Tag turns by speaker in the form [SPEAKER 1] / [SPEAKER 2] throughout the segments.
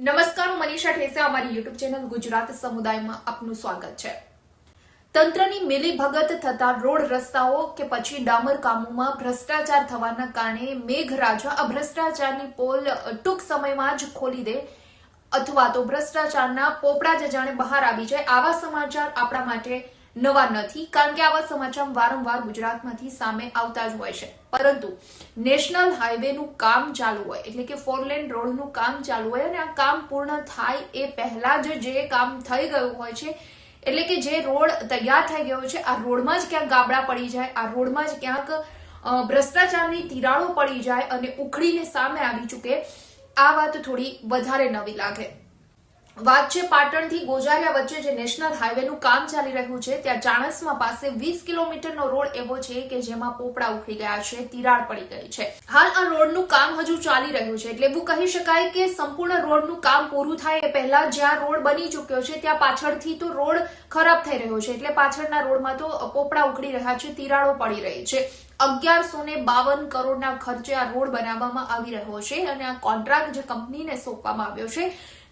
[SPEAKER 1] નમસ્કાર, હું મનીષા ઠેસિયા. અમારી યુટ્યુબ ચેનલ ગુજરાત સમુદાયમાં આપનું સ્વાગત છે. તંત્રની મિલીભગત થતા રોડ રસ્તાઓ કે પછી ડામર કામોમાં ભ્રષ્ટાચાર થવાના કારણે મેઘરાજા આ ભ્રષ્ટાચારની પોલ ટૂંક સમયમાં જ ખોલી દે અથવા તો ભ્રષ્ટાચારના પોપડા જ જાણે બહાર આવી જાય, આવા સમાચાર આપણા માટે નવા નથી. કારણ કે આવા સમાચાર વારંવાર ગુજરાતમાંથી સામે આવતા જ હોય છે. પરંતુ નેશનલ હાઈવેનું કામ ચાલુ હોય એટલે કે 4 લેન રોડનું કામ ચાલુ હોય અને આ કામ પૂર્ણ થાય એ પહેલા જ જે કામ થઈ ગયું હોય છે, એટલે કે જે રોડ તૈયાર થઈ ગયો છે, આ રોડમાં જ ક્યાંક ગાબડા પડી જાય, આ રોડમાં જ ક્યાંક ભ્રષ્ટાચારની તિરાડો પડી જાય અને ઉખડીને સામે આવી ચૂકે, આ વાત થોડી વધારે નવી લાગે. વાત છે પાટણથી ગોજારિયા વચ્ચે જે નેશનલ હાઈવેનું કામ ચાલી રહ્યું છે, ત્યાં ચાણસ્મા પાસે 20 કિલોમીટરનો રોડ એવો છે કે જેમાં પોપડા ઉખડી ગયા છે, તિરાડ પડી ગઈ છે. હાલ આ રોડનું કામ હજુ ચાલી રહ્યું છે, એટલે એવું કહી શકાય કે સંપૂર્ણ રોડનું કામ પૂરું થાય એ પહેલા જ્યાં રોડ બની ચૂક્યો છે ત્યાં પાછળથી તો રોડ ખરાબ થઈ રહ્યો છે, એટલે પાછળના રોડમાં તો પોપડા ઉખડી રહ્યા છે, તિરાડો પડી રહી છે. 1152 કરોડના ખર્ચે આ રોડ બનાવવામાં આવી રહ્યો છે અને આ કોન્ટ્રાક્ટ જે કંપનીને સોંપવામાં આવ્યો છે,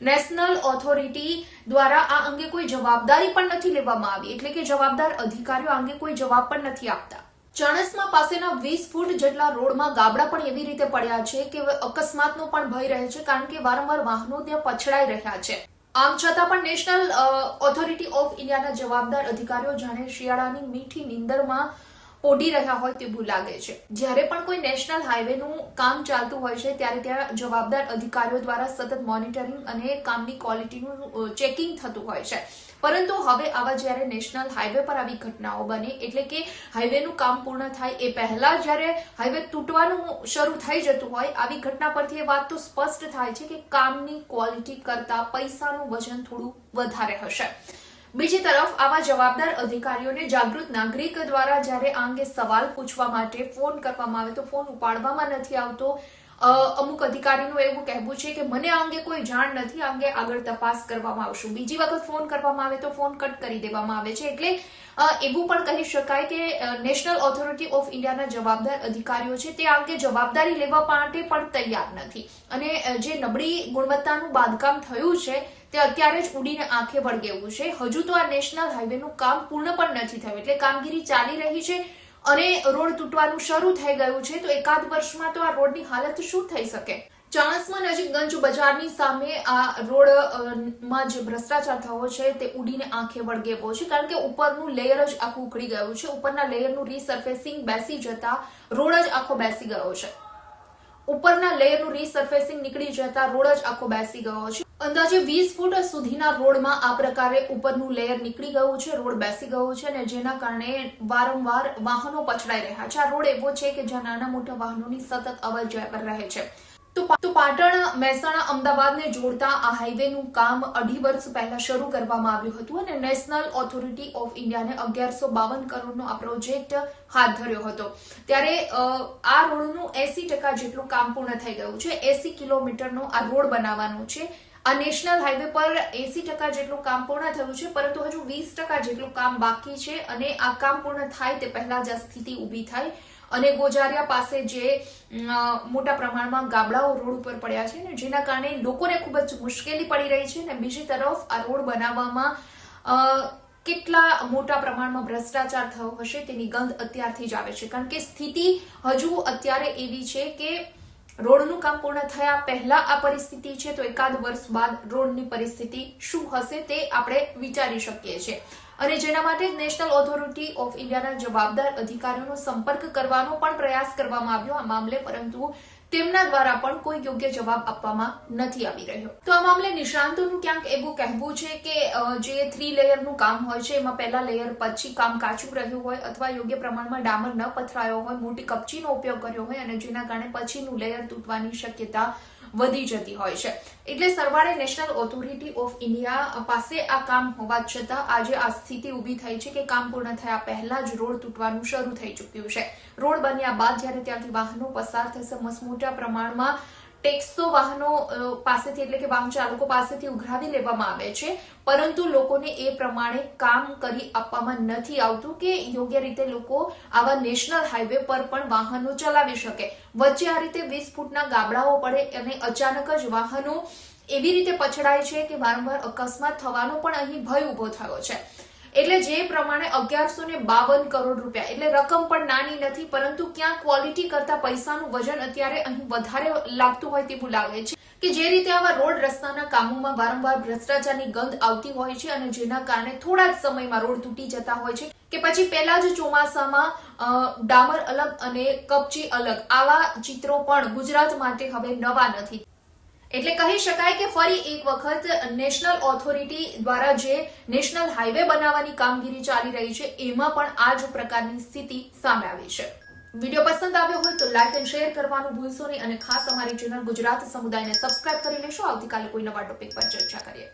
[SPEAKER 1] નેશનલ ઓથોરિટી દ્વારા આ અંગે કોઈ જવાબદારી પણ નથી લેવામાં આવી, એટલે કે જવાબદાર અધિકારીઓ આ અંગે કોઈ જવાબ પણ નથી આપતા. ચાણસ્મા પાસેના 20 ફૂટ જેટલા રોડમાં ગાબડા પણ એવી રીતે પડ્યા છે કે અકસ્માતનો પણ ભય રહે છે, કારણ કે વારંવાર વાહનો ત્યાં પછડાઈ રહ્યા છે. આમ છતાં પણ નેશનલ ઓથોરિટી ઓફ ઇન્ડિયાના જવાબદાર અધિકારીઓ જાણે શિયાળાની મીઠી નીંદરમાં ઓડી રહ્યા હોય તેવું લાગે છે. જ્યારે પણ કોઈ નેશનલ હાઈવેનું કામ ચાલતું હોય છે ત્યારે ત્યાં જવાબદાર અધિકારીઓ દ્વારા સતત મોનિટરિંગ અને કામની ક્વોલિટીનું ચેકિંગ થતું હોય છે. પરંતુ હવે આવા જ્યારે નેશનલ હાઈવે પર આવી ઘટનાઓ બને, એટલે કે હાઈવેનું કામ પૂર્ણ થાય એ પહેલા જ્યારે હાઈવે તૂટવાનું શરૂ થઈ જતું હોય, આવી ઘટના પરથી એ વાત તો સ્પષ્ટ થાય છે કે કામની ક્વોલિટી કરતા પૈસાનું વજન થોડું વધારે હશે. બીજી તરફ આવા જવાબદાર અધિકારીઓને જાગૃત નાગરિક દ્વારા જ્યારે આ અંગે સવાલ પૂછવા માટે ફોન કરવામાં આવે તો ફોન ઉપાડવામાં નથી આવતો. અમુક અધિકારીનું એવું કહેવું છે કે મને આ અંગે કોઈ જાણ નથી, આ અંગે આગળ તપાસ કરવામાં આવશે. બીજી વખત ફોન કરવામાં આવે તો ફોન કટ કરી દેવામાં આવે છે. એટલે એવું પણ કહી શકાય કે નેશનલ ઓથોરિટી ઓફ ઇન્ડિયાના જવાબદાર અધિકારીઓ છે તે આ અંગે જવાબદારી લેવા માટે પણ તૈયાર નથી અને જે નબળી ગુણવત્તાનું બાંધકામ થયું છે તે અત્યારે જ ઉડીને આંખે વળગેવું છે. હજુ તો આ નેશનલ હાઈવેનું કામ પૂર્ણ પણ નથી થયું, એટલે કામગીરી ચાલી રહી છે અને રોડ તૂટવાનું શરૂ થઈ ગયું છે. તો એકાદ વર્ષમાં તો આ રોડની હાલત શું થઈ શકે? ચાણસ્મા નજીક ગંજ બજારની સામે આ રોડમાં જે ભ્રષ્ટાચાર થયો છે તે ઉડીને આંખે વળગેવો છે, કારણ કે ઉપરનું લેયર જ આખું ઉખડી ગયું છે. ઉપરના લેયરનું રીસર્ફેસિંગ બેસી જતા રોડ જ આખો બેસી ગયો છે. ઉપરના લેયરનું રીસર્ફેસિંગ નીકળી જતા રોડ જ આખો બેસી ગયો છે. અંદાજે 20 ફૂટ સુધીના રોડમાં આ પ્રકારે ઉપરનું લેયર નીકળી ગયું છે, રોડ બેસી ગયો છે અને જેના કારણે વારંવાર વાહનો પછડાઈ રહ્યા છે. આ રોડ એવો છે કે જ્યાં નાના મોટા વાહનોની સતત અવર જવર રહે છે. તો પાટણ, મહેસાણા, અમદાવાદને જોડતા આ હાઈવેનું કામ 2.5 વર્ષ પહેલા શરૂ કરવામાં આવ્યું હતું અને નેશનલ ઓથોરિટી ઓફ ઇન્ડિયાને 1152 કરોડનો આ પ્રોજેક્ટ હાથ ધર્યો હતો. ત્યારે આ રોડનું 80% જેટલું કામ પૂર્ણ થઈ ગયું છે. 80 કિલોમીટરનો આ રોડ બનાવવાનો છે. આ નેશનલ હાઈવે પર 80% જેટલું કામ પૂર્ણ થયું છે, પરંતુ હજુ 20% જેટલું કામ બાકી છે અને આ કામ પૂર્ણ થાય તે પહેલા જ આ સ્થિતિ ઊભી થાય અને ગોજારિયા પાસે જે મોટા પ્રમાણમાં ગાબડાઓ રોડ ઉપર પડ્યા છે ને જેના કારણે લોકોને ખૂબ જ મુશ્કેલી પડી રહી છે. અને બીજી તરફ આ રોડ બનાવવામાં કેટલા મોટા પ્રમાણમાં ભ્રષ્ટાચાર થયો હશે તેની ગંધ અત્યારથી જ આવે છે, કારણ કે સ્થિતિ હજુ અત્યારે એવી છે કે રોડનું કામ પૂર્ણ થયા પહેલા આ પરિસ્થિતિ છે, તો એકાદ વર્ષ બાદ રોડની પરિસ્થિતિ શું હશે તે આપણે વિચારી શકીએ છીએ. અને જેના માટે નેશનલ ઓથોરિટી ઓફ ઇન્ડિયાના જવાબદાર અધિકારીઓનો સંપર્ક કરવાનો પણ પ્રયાસ કરવામાં આવ્યો આ મામલે, પરંતુ તેમના દ્વારા પણ કોઈ યોગ્ય જવાબ આપવામાં નથી આવી રહ્યો. તો આ મામલે નિષ્ણાંતોનું ક્યાંક એવું કહેવું છે કે જે 3 લેયરનું કામ હોય છે એમાં પહેલા લેયર પછી કામ કાચું રહ્યું હોય અથવા યોગ્ય પ્રમાણમાં ડામર ન પથરાયો હોય, મોટી કપચીનો ઉપયોગ કર્યો હોય અને જેના કારણે પછીનું લેયર તૂટવાની શક્યતા વધી જતી હોય છે. એટલે સરવાળે નેશનલ ઓથોરિટી ઓફ ઇન્ડિયા પાસે આ કામ હોવા છતાં આજે આ સ્થિતિ ઊભી થઈ છે કે કામ પૂર્ણ થયા પહેલા જ રોડ તૂટવાનું શરૂ થઈ ચૂક્યું છે. રોડ બન્યા બાદ જ્યારે ત્યાંથી વાહનો પસાર થશે, મસમોટા પ્રમાણમાં ટેક્સો વાહનો પાસેથી એટલે કે વાહન ચાલકો પાસેથી ઉઘરાવી લેવામાં આવે છે, પરંતુ લોકોને એ પ્રમાણે કામ કરી આપવામાં નથી આવતું કે યોગ્ય રીતે લોકો આવા નેશનલ હાઈવે પર પણ વાહનો ચલાવી શકે. વચ્ચે આ રીતે 20 ફૂટના ગાબડાઓ પડે અને અચાનક જ વાહનો એવી રીતે પછડાય છે કે વારંવાર અકસ્માત થવાનો પણ અહીં ભય ઉભો થયો છે. એટલે જે પ્રમાણે 1152 કરોડ રૂપિયા એટલે રકમ પણ નાની નથી, પરંતુ ક્યાં ક્વોલિટી કરતા પૈસાનું વજન અત્યારે અહીં વધારે લાગતું હોય તેવું લાગે છે કે જે રીતે આવા રોડ રસ્તાના કામોમાં વારંવાર ભ્રષ્ટાચારની ગંધ આવતી હોય છે અને જેના કારણે થોડા જ સમયમાં રોડ તૂટી જતા હોય છે કે પછી પહેલા જ ચોમાસામાં ડામર અલગ અને કપચી અલગ આવા ચિત્રો પણ ગુજરાત માટે હવે નવા નથી. એટલે કહી શકાય કે ફરી એક વખત નેશનલ ઓથોરિટી દ્વારા જે નેશનલ હાઈવે બનાવવાની કામગીરી ચાલી રહી છે એમાં પણ આ જ પ્રકારની સ્થિતિ સામે આવી છે. વિડીયો પસંદ આવ્યો હોય તો લાઈક અને શેર કરવાનું ભૂલશો નહીં અને ખાસ અમારી ચેનલ ગુજરાત સમુદાયને સબસ્ક્રાઇબ કરી લેશો. આવતીકાલે કોઈ નવા ટોપિક પર ચર્ચા કરીએ.